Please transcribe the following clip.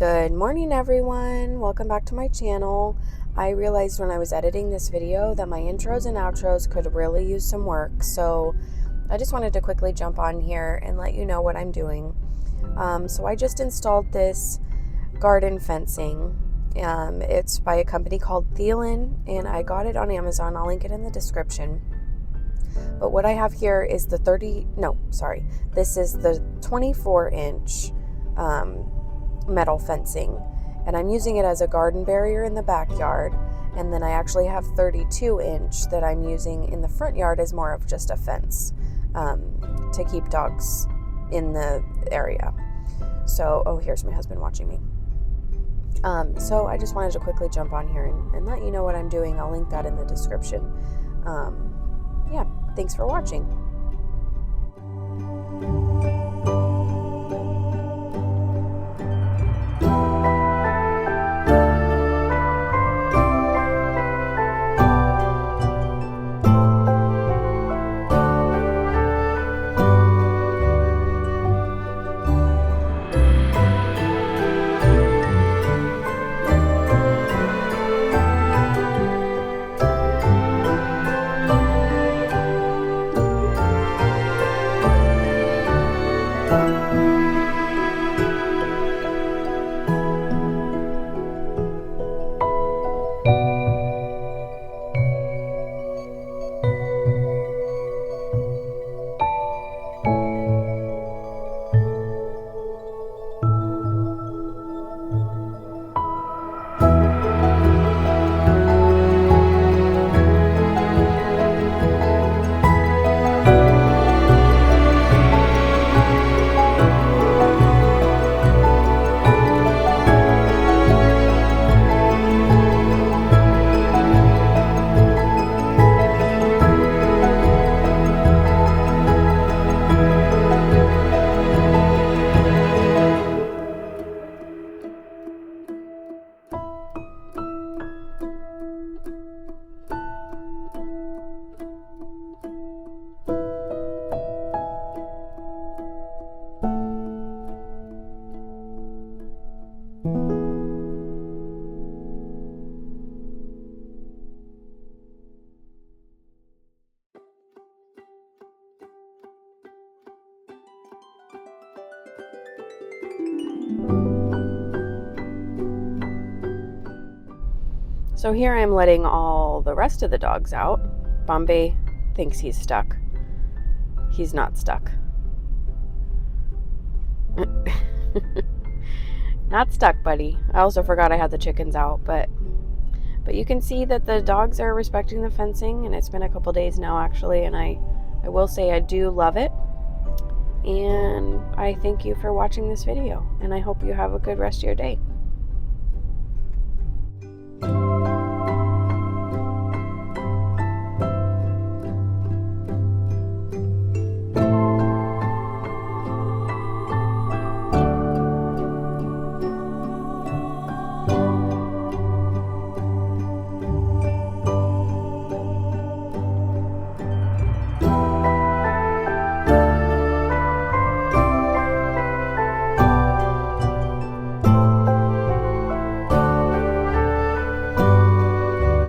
Good morning, everyone. Welcome back to my channel. I realized when I was editing this video that my intros and outros could really use some work, so I just wanted to quickly jump on here and let you know what I'm doing. So I just installed this garden fencing. It's by a company called Thielen, and I got it on Amazon. I'll link it in the description. But what I have here is this is the 24-inch metal fencing, and I'm using it as a garden barrier in the backyard, and then I actually have 32-inch that I'm using in the front yard as more of just a fence to keep dogs in the area. So, here's my husband watching me. So I just wanted to quickly jump on here and let you know what I'm doing. I'll link that in the description. Yeah, thanks for watching. So here I'm letting all the rest of the dogs out. Bombay thinks he's stuck. He's not stuck. Not stuck, buddy. I also forgot I had the chickens out, but you can see that the dogs are respecting the fencing, and it's been a couple days now actually, and I will say I do love it. And I thank you for watching this video, and I hope you have a good rest of your day.